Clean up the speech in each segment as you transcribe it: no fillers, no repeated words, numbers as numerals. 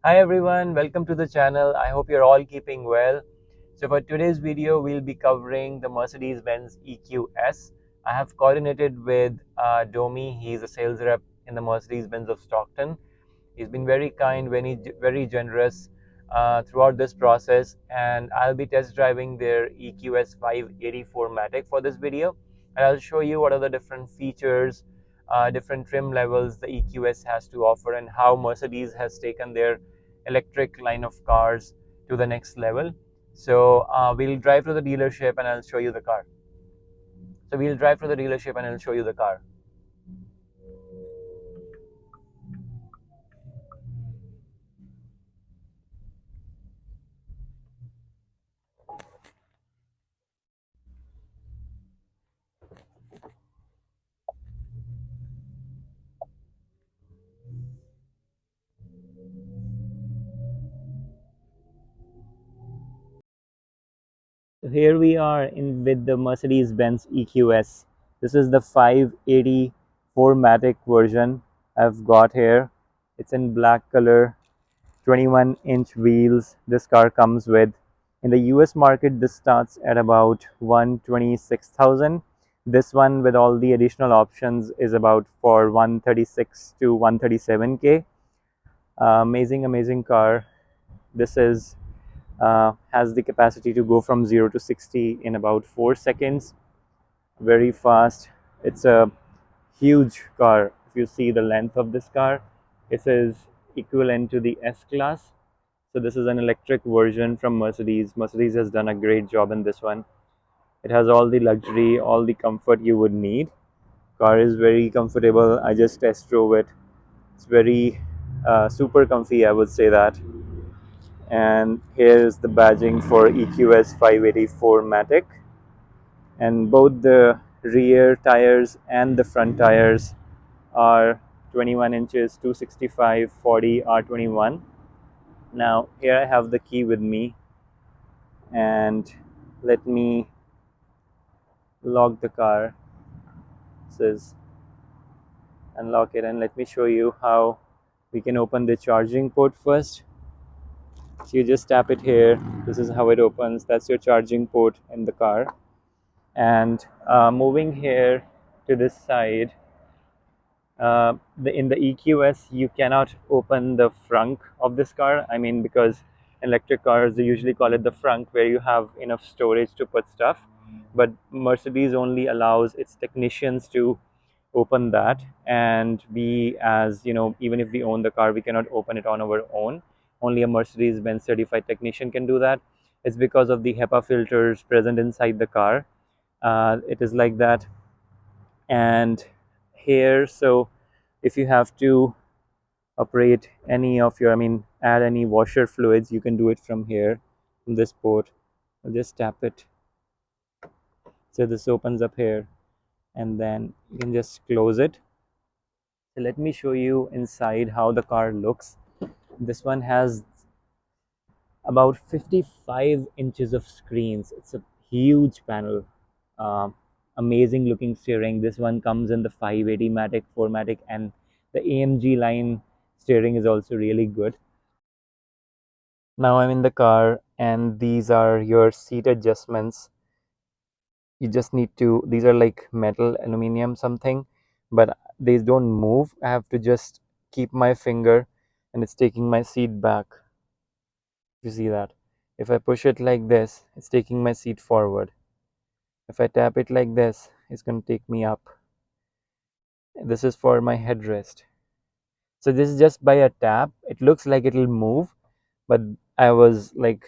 Hi everyone, welcome to the channel. I hope you're all keeping well. So for today's video, we'll be covering the Mercedes Benz EQS. I have coordinated with Domi. He's a sales rep in the Mercedes Benz of Stockton. He's been very kind, very generous throughout this process, and I'll be test driving their EQS 584 Matic for this video, and I'll show you what are the different features, different trim levels the EQS has to offer, and how Mercedes has taken their electric line of cars to the next level. So we'll drive to the dealership and I'll show you the car. So we'll drive to the dealership and I'll show you the car. So here we are in with the Mercedes-Benz EQS. This is the 584 Matic version I've got here. It's in black color, 21-inch wheels this car comes with. In the US market, this starts at about 126,000. This one with all the additional options is about for 136 to 137k. Amazing car. This is has the capacity to go from 0 to 60 in about 4 seconds. Very fast. It's a huge car. If you see the length of this car, it is equivalent to the S class. So this is an electric version from Mercedes. Mercedes has done a great job in this one. It has all the luxury, all the comfort you would need. Car is very comfortable. I just test drove it. It's very super comfy, I would say that. And here's the badging for EQS 584 Matic, and both the rear tires and the front tires are 21 inches 265 40 R21. Now here I have the key with me, and let me lock the car. This is unlock it, and let me show you how we can open the charging port first. So you just tap it here. This is how it opens. That's your charging port in the car. And moving here to this side, in the EQS you cannot open the frunk of this car. I mean, because electric cars, they usually call it the frunk, where you have enough storage to put stuff, but Mercedes only allows its technicians to open that. And we, as you know, even if we own the car, we cannot open it on our own. Only a Mercedes-Benz certified technician can do that. It's because of the HEPA filters present inside the car. It is like that. And here, so if you have to operate any of your, I mean, add any washer fluids, you can do it from here, from this port. I'll just tap it. So this opens up here, and then you can just close it. So let me show you inside how the car looks. This one has about 55 inches of screens. It's a huge panel. um, Amazing looking steering. This one comes in the 580 Matic, 4matic, and the AMG line steering is also really good. Now I'm in the car, and these are your seat adjustments. You just need to, these are like metal, aluminum something, but these don't move. I have to just keep my finger, and it's taking my seat back. You see that? If I push it like this, it's taking my seat forward. If I tap it like this, it's going to take me up. This is for my headrest. So this is just by a tap. It looks like it'll move, but I was like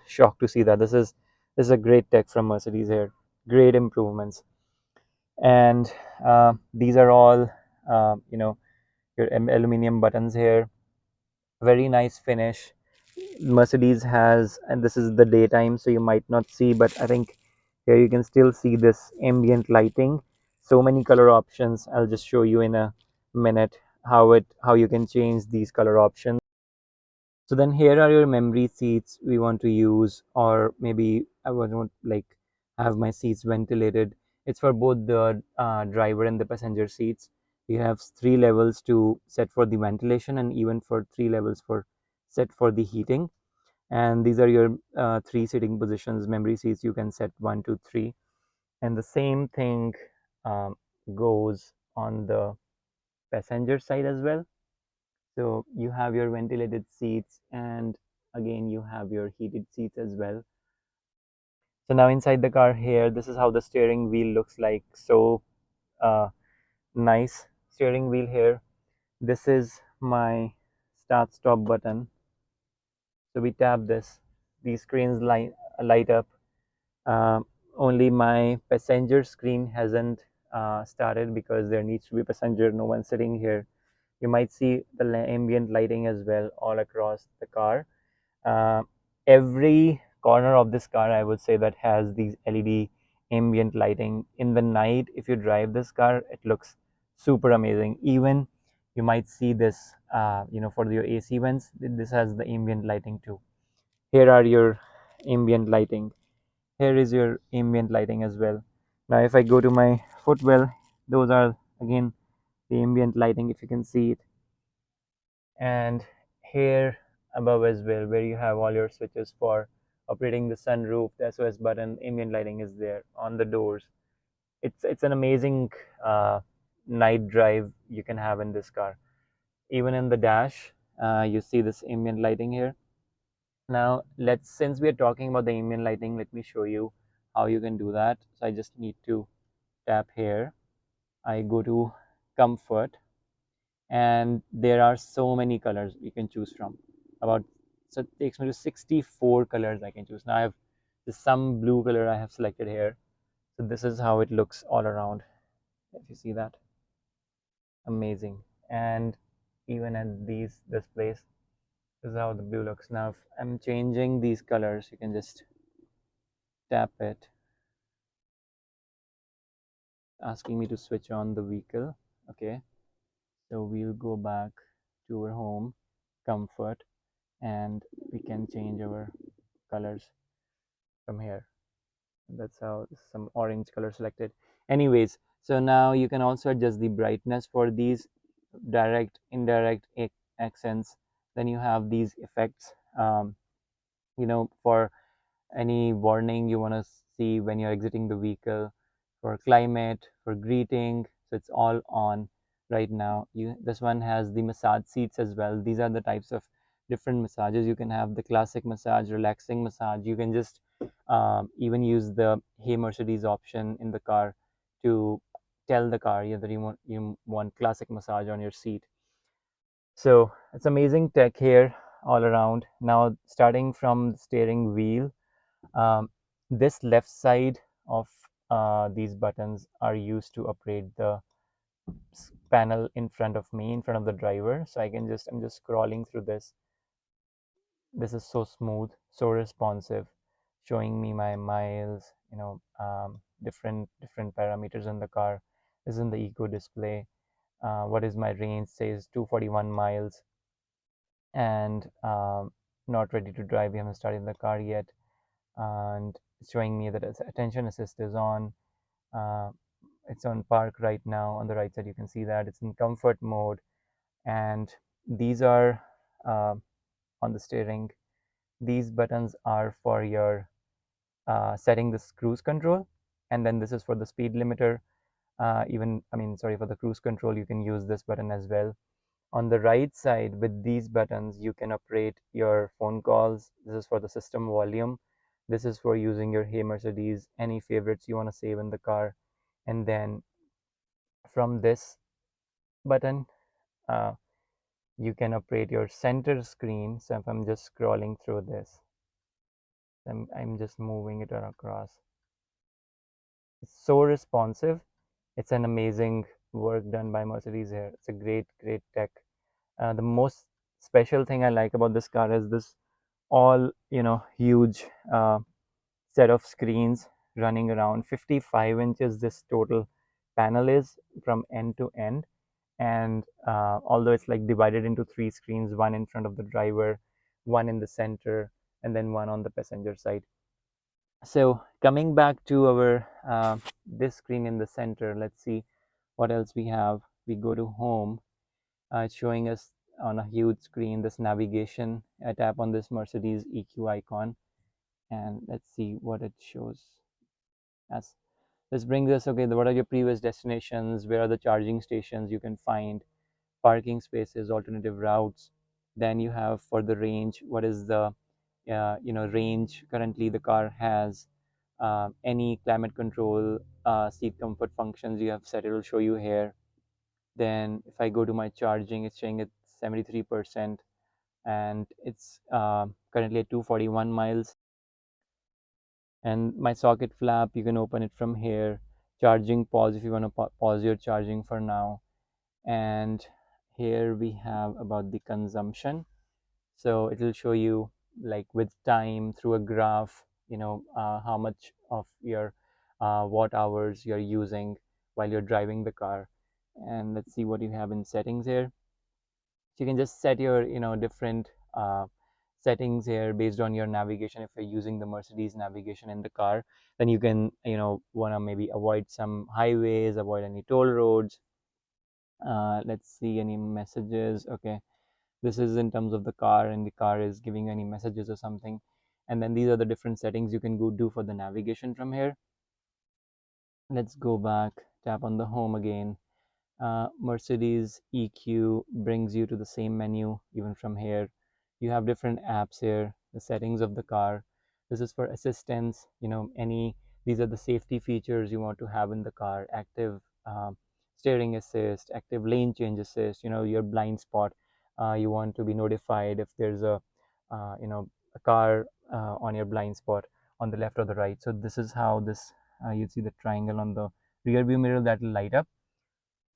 shocked to see that. This is a great tech from Mercedes here. Great improvements. And these are all your aluminum buttons here. Very nice finish. Mercedes has, and this is the daytime, so you might not see, but I think here you can still see this ambient lighting. So many color options. I'll just show you in a minute how you can change these color options. So then here are your memory seats we want to use, or maybe I would want like have my seats ventilated. It's for both the driver and the passenger seats. You have 3 levels to set for the ventilation, and even for 3 levels for set for the heating. And these are your three sitting positions. Memory seats you can set 1, 2, 3, and the same thing um, goes on the passenger side as well. So you have your ventilated seats, and again you have your heated seats as well. So now inside the car here, this is how the steering wheel looks like. So uh, nice steering wheel here. This is my start stop button. So we tap this, these screens light up. Uh, Only my passenger screen hasn't started because there needs to be a passenger, no one sitting here. You might see the ambient lighting as well all across the car. Uh, every corner of this car, I would say, that has these LED ambient lighting. In the night, if you drive this car, it looks super amazing. Even you might see this, for your AC vents, this has the ambient lighting too. Here are your ambient lighting. Here is your ambient lighting as well. Now, if I go to my footwell, those are again the ambient lighting, if you can see it. And here above as well, where you have all your switches for operating the sunroof, the SOS button, ambient lighting is there on the doors. It's an amazing night drive you can have in this car. Even in the dash, you see this ambient lighting here. Now, since we are talking about the ambient lighting, let me show you how you can do that. So I just need to tap here. I go to comfort, and there are so many colors you can choose from. About So it takes me to 64 colors I can choose. Now I have some blue color I have selected here. So this is how it looks all around. If you see that, amazing. And even at this place, this is how the blue looks. Now if I'm changing these colors, you can just tap it, asking me to switch on the vehicle. Okay, so we'll go back to our home, comfort, and we can change our colors from here. That's how some orange color selected. Anyways, so now you can also adjust the brightness for these direct, indirect accents. Then you have these effects, for any warning you want to see when you're exiting the vehicle, for climate, for greeting. So it's all on right now. This one has the massage seats as well. These are the types of different massages. You can have the classic massage, relaxing massage. You can just even use the Hey Mercedes option in the car to tell the car that you want classic massage on your seat. So it's amazing tech here all around. Now, starting from the steering wheel, um, this left side of these buttons are used to operate the panel in front of me, in front of the driver. So I'm just scrolling through this. This is so smooth, so responsive, showing me my miles, different parameters in the car. This is in the eco display. What is my range? Says 241 miles, and not ready to drive. We haven't started the car yet, and it's showing me that attention assist is on. Uh, it's on park right now. On the right side, you can see that it's in comfort mode, and these are on the steering. These buttons are for your setting this cruise control, and then this is for the speed limiter. For the cruise control, you can use this button as well. On the right side, with these buttons, you can operate your phone calls. This is for the system volume. This is for using your Hey Mercedes, any favorites you want to save in the car. And then from this button, uh, you can operate your center screen. So if I'm just scrolling through this, I'm just moving it across. It's so responsive. It's an amazing work done by Mercedes here. It's a great, great tech. The most special thing I like about this car is this all huge set of screens running around 55 inches. This total panel is from end to end, and although it's like divided into three screens, one in front of the driver, one in the center, and then one on the passenger side. So coming back to our this screen in the center, let's see what else we have. We go to home. It's showing us on a huge screen this navigation. I tap on this Mercedes EQ icon, and let's see what it shows as. This brings us, okay, what are your previous destinations, where are the charging stations you can find, parking spaces, alternative routes. Then you have for the range, what is the range currently the car has, any climate control, seat comfort functions you have set, it will show you here. Then if I go to my charging, it's showing it 73%, and it's currently at 241 miles. And my socket flap, you can open it from here. Charging pause if you want to pause your charging for now. And here we have about the consumption, so it will show you like with time through a graph, how much of your watt hours you're using while you're driving the car. And let's see what you have in settings here. So you can just set your different settings here based on your navigation. If you're using the Mercedes navigation in the car, then you can want to maybe avoid some highways, avoid any toll roads. Let's see any messages. Okay, this is in terms of the car, and the car is giving any messages or something. And then these are the different settings you can go do for the navigation from here. Let's go back, tap on the home again. Mercedes EQ brings you to the same menu even from here. You have different apps here, the settings of the car. This is for assistance, these are the safety features you want to have in the car: active steering assist, active lane change assist, your blind spot. You want to be notified if there's a car on your blind spot on the left or the right. So this is how this, you see the triangle on the rear view mirror that will light up.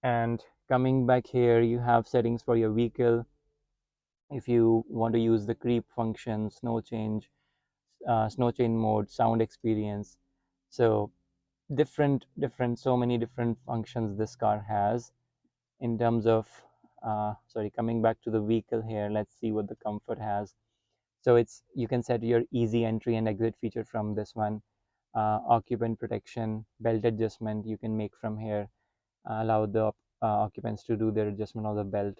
And coming back here, you have settings for your vehicle. If you want to use the creep function, snow chain mode, sound experience. So so many different functions this car has in terms of, sorry, coming back to the vehicle here, let's see what the comfort has. So it's, you can set your easy entry and exit feature from this one. Occupant protection, belt adjustment you can make from here. Allow the occupants to do their adjustment of the belt.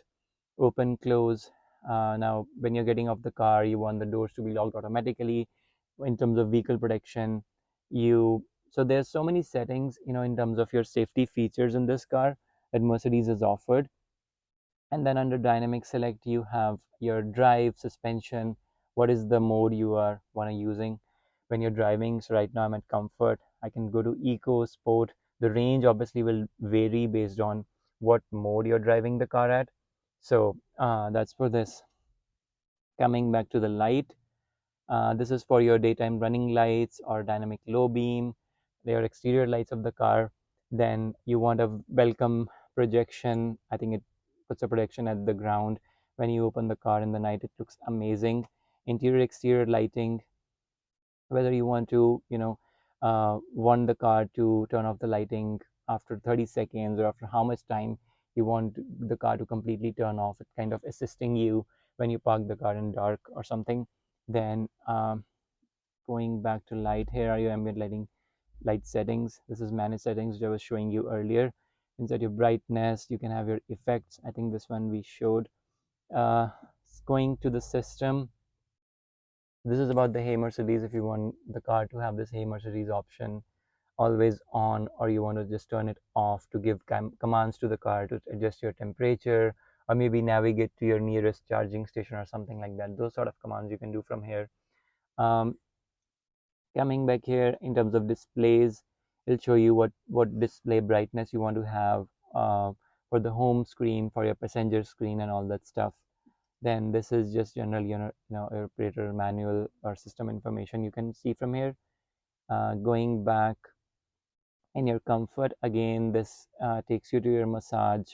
Open, close. Now, when you're getting off the car, you want the doors to be locked automatically. In terms of vehicle protection, so there's so many settings, in terms of your safety features in this car that Mercedes has offered. And then under dynamic select, you have your drive, suspension, what is the mode you are want to using when you're driving. So right now I'm at comfort. I can go to eco, sport. The range obviously will vary based on what mode you're driving the car at. So that's for this. Coming back to the light, this is for your daytime running lights or dynamic low beam. They are exterior lights of the car. Then you want a welcome projection. I think it puts a projection at the ground. When you open the car in the night, it looks amazing. Interior exterior lighting, whether you want to want the car to turn off the lighting after 30 seconds, or after how much time you want the car to completely turn off. It's kind of assisting you when you park the car in dark or something. Then going back to light, here are your ambient lighting light settings. This is manage settings, which I was showing you earlier. Inside your brightness, you can have your effects. I think this one we showed. uh, Going to the system, this is about the Hey Mercedes. If you want the car to have this Hey Mercedes option always on, or you want to just turn it off to give commands to the car to adjust your temperature, or maybe navigate to your nearest charging station or something like that, those sort of commands you can do from here. um, Coming back here, in terms of displays, it'll show you what display brightness you want to have, for the home screen, for your passenger screen, and all that stuff. Then this is just general operator manual or system information you can see from here. Going back in your comfort, again, this takes you to your massage,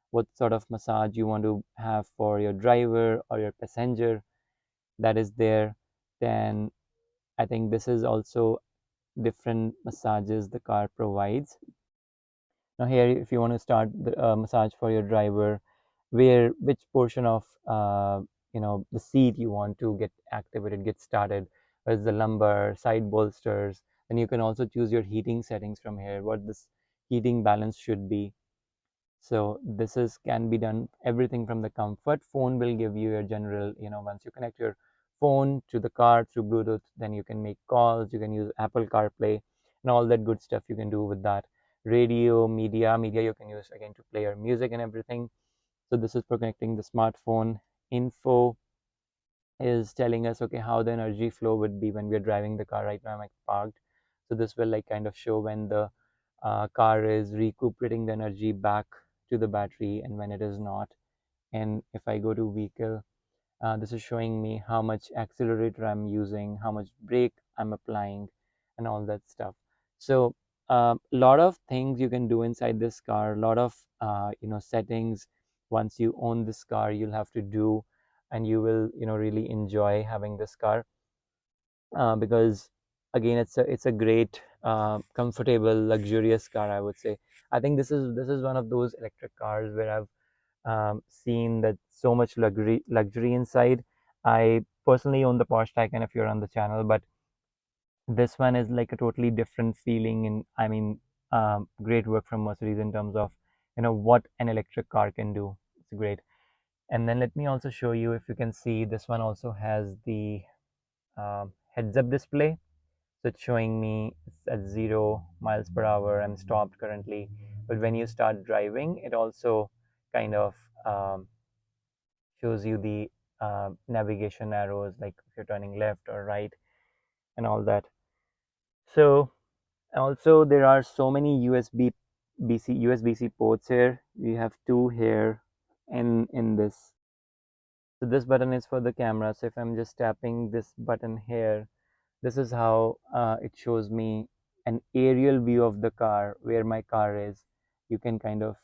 what sort of massage you want to have for your driver or your passenger, that is there. Then I think this is also different massages the car provides. Now here, if you want to start the massage for your driver, which portion of the seat you want to get activated, get started, whether it's the lumbar, side bolsters. And you can also choose your heating settings from here, what this heating balance should be. So this is can be done everything from the comfort. Phone will give you your general, once you connect your phone to the car through Bluetooth, then you can make calls, you can use Apple CarPlay and all that good stuff you can do with that. Radio, media you can use again to play your music and everything. So this is for connecting the smartphone. Info is telling us, okay, how the energy flow would be when we're driving the car. Right now I'm like parked, so this will like kind of show when the car is recuperating the energy back to the battery and when it is not. And if I go to vehicle, this is showing me how much accelerator I'm using, how much brake I'm applying, and all that stuff. So a lot of things you can do inside this car, a lot of settings. Once you own this car, you'll have to do, and you will really enjoy having this car, because again it's a great, comfortable, luxurious car, I would say. I think this is one of those electric cars where I've seen that so much luxury inside. I personally own the Porsche Taycan if you're on the channel, but this one is like a totally different feeling. And I mean, great work from Mercedes in terms of what an electric car can do. It's great. And then let me also show you, if you can see, this one also has the heads up display. So it's showing me it's at 0 miles per hour. I'm stopped currently, but when you start driving, it also kind of shows you the navigation arrows, like if you're turning left or right and all that. So also there are so many USB-C ports here. We have two here in this. So this button is for the camera. So if I'm just tapping this button here, this is how it shows me an aerial view of the car, where my car is. You can kind of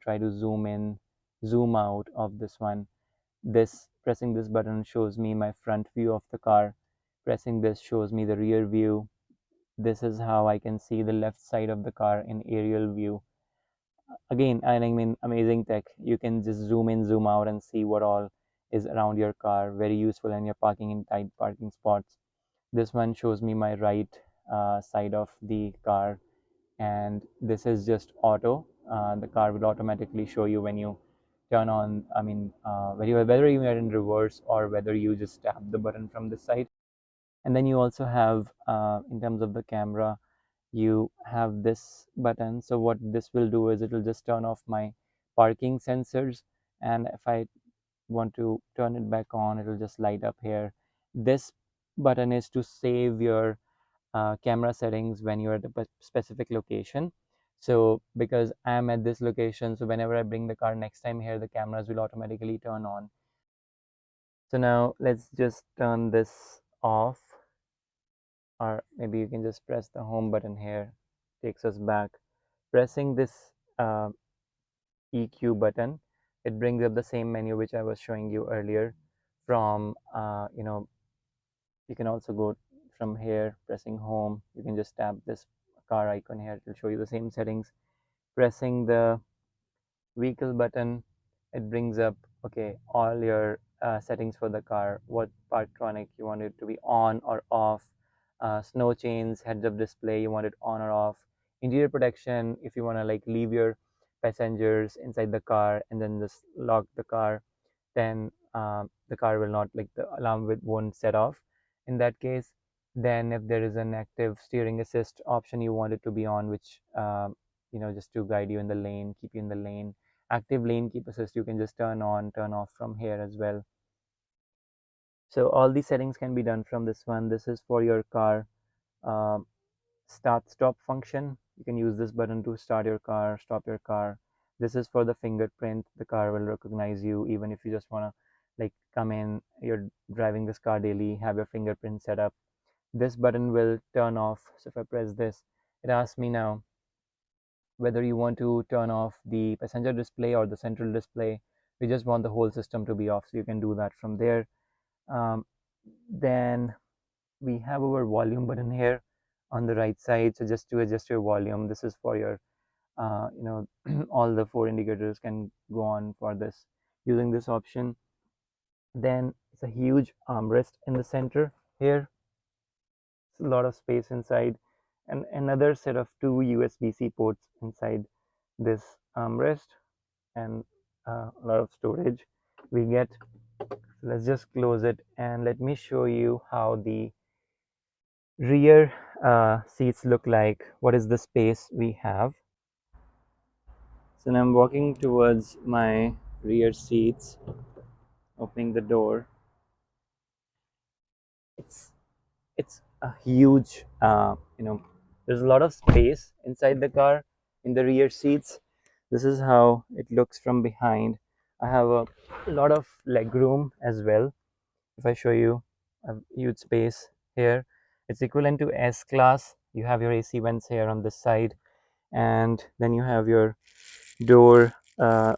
try to zoom in, zoom out of this one. This Pressing this button shows me my front view of the car. Pressing this shows me the rear view. This is how I can see the left side of the car in aerial view. Again, I mean, amazing tech. You can just zoom in, zoom out, and see what all is around your car. Very useful when you're parking in tight parking spots. This one shows me my right side of the car, and this is just auto. The car will automatically show you when you turn on. I mean, whether you are in reverse or whether you just tap the button from this side. And then you also have, in terms of the camera, you have this button. So what this will do is it will just turn off my parking sensors, and if I want to turn it back on, it will just light up here. This button is to save your camera settings when you're at a specific location. So because I'm at this location, so whenever I bring the car next time here, the cameras will automatically turn on. So now let's just turn this off, or maybe you can just press the home button here. Takes us back. Pressing this EQ button, it brings up the same menu which I was showing you earlier. From you can also go from here. Pressing home, you can just tap this car icon here. It will show you the same settings. Pressing the vehicle button, it brings up, okay, all your settings for the car, what parktronic you want it to be on or off, snow chains, heads up display, you want it on or off, interior protection, if you want to like leave your passengers inside the car and then just lock the car, then the car will not, like, the alarm won't set off in that case. Then if there is an active steering assist option you want it to be on, which just to guide you in the lane, keep you in the lane. Active lane keep assist you can just turn on, turn off from here as well. So all these settings can be done from this one. This is for your car um, start stop function. You can use this button to start your car, stop your car. This is for the fingerprint. The car will recognize you even if you just want to like come in, you're driving this car daily, have your fingerprint set up. This button will turn off. So if I press this, it asks me now whether you want to turn off the passenger display or the central display. We just want the whole system to be off, so you can do that from there. Then we have our volume button here on the right side. So just to adjust your volume, this is for your all the four indicators can go on for this using this option. Then it's a huge armrest in the center here. It's a lot of space inside, and another set of two USB-C ports inside this armrest. and a lot of storage we get. Let's just close it and let me show you how the rear seats look like. What is the space we have? So now I'm walking towards my rear seats, opening the door. It's it's a huge, there's a lot of space inside the car in the rear seats. This is how it looks from behind. I have a lot of leg room as well. If I show you a huge space here, it's equivalent to S class. You have your AC vents here on this side, and then you have your door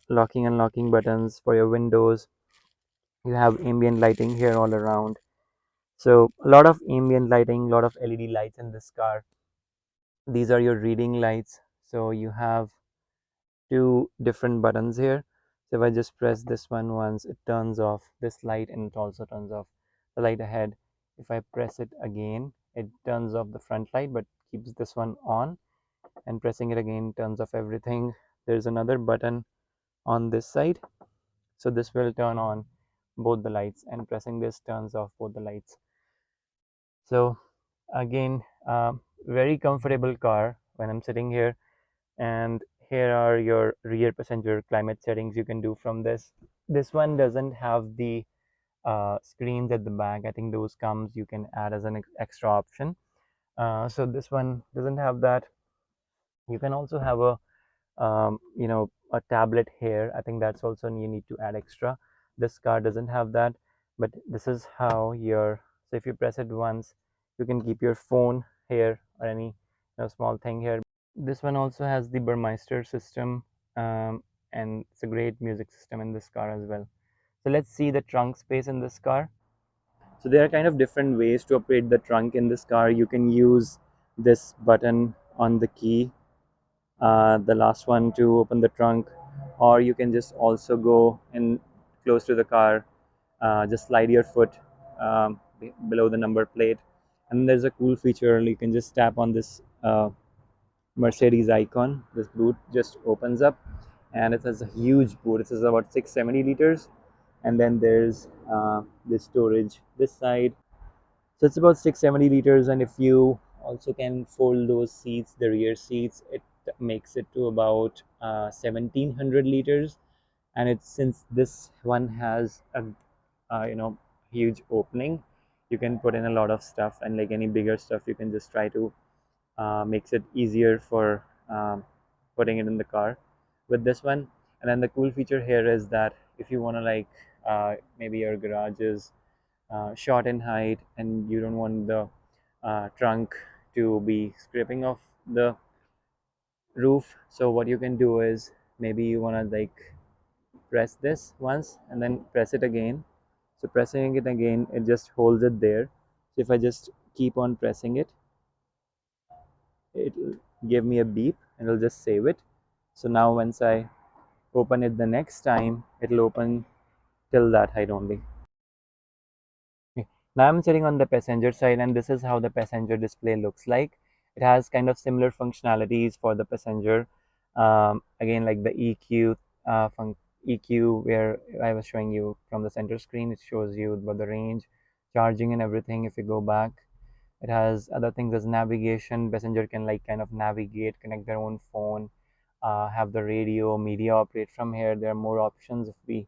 locking and unlocking buttons for your windows. You have ambient lighting here all around. So a lot of ambient lighting, a lot of LED lights in this car. These are your reading lights. So you have two different buttons here. So if I just press this one once, it turns off this light and it also turns off the light ahead. If I press it again, it turns off the front light but keeps this one on, and pressing it again turns off everything. There's another button on this side, so this will turn on both the lights, and pressing this turns off both the lights. So again, very comfortable car when I'm sitting here. And here are your rear passenger climate settings you can do from this. This one doesn't have the screens at the back. I think those comes you can add as an extra option. So this one doesn't have that. You can also have a tablet here. I think that's also you need to add extra. This car doesn't have that, but this is how your, so if you press it once, you can keep your phone here or any small thing here. This one also has the Burmeister system, and it's a great music system in this car as well. So let's see the trunk space in this car. So there are kind of different ways to operate the trunk in this car. You can use this button on the key, the last one, to open the trunk, or you can just also go in close to the car, just slide your foot below the number plate, and there's a cool feature. You can just tap on this Mercedes icon. This boot just opens up, and it has a huge boot. It is about 670 liters, and then there's this storage this side. So it's about 670 liters, and if you also can fold those seats, the rear seats, it makes it to about 1700 liters. And it's, since this one has a huge opening, you can put in a lot of stuff, and like any bigger stuff, you can just try to makes it easier for putting it in the car with this one. And then the cool feature here is that if you want to, like, maybe your garage is short in height and you don't want the trunk to be scraping off the roof, so what you can do is, maybe you want to like press this once and then press it again. So pressing it again, it just holds it there. So if I just keep on pressing it, it'll give me a beep and it'll just save it. So now once I open it the next time, it'll open till that height only. Okay. Now I'm sitting on the passenger side, and this is how the passenger display looks like. It has kind of similar functionalities for the passenger. Again, like the EQ, EQ, where I was showing you from the center screen, it shows you about the range, charging, and everything. If you go back, it has other things as navigation. Passenger can like kind of navigate, connect their own phone, have the radio, media operate from here. There are more options if we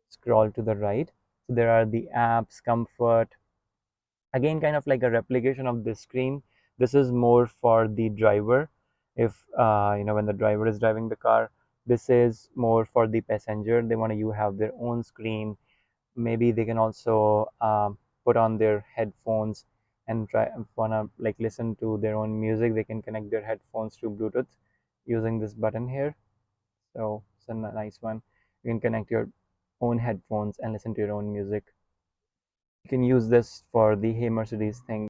scroll to the right. So there are the apps, comfort. Again, kind of like a replication of this screen. This is more for the driver. If when the driver is driving the car, this is more for the passenger. They want to you have their own screen. Maybe they can also put on their headphones and try wanna like listen to their own music. They can connect their headphones to Bluetooth using this button here. So it's a nice one. You can connect your own headphones and listen to your own music. You can use this for the Hey Mercedes thing.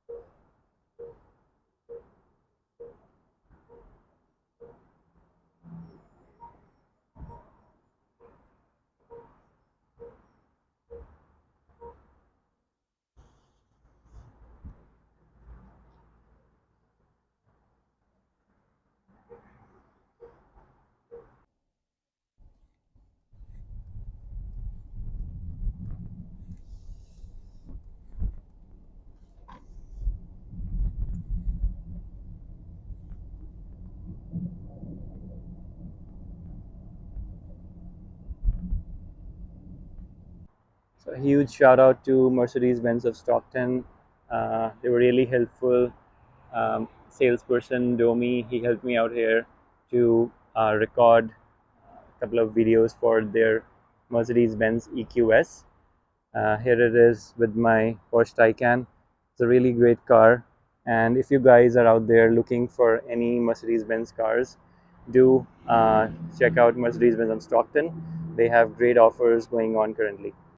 So a huge shout out to Mercedes Benz of Stockton. They were really helpful. Salesperson Domi, he helped me out here to record a couple of videos for their Mercedes Benz EQS. Here it is with my Porsche Taycan. It's a really great car. And if you guys are out there looking for any Mercedes Benz cars, do check out Mercedes Benz on Stockton. They have great offers going on currently.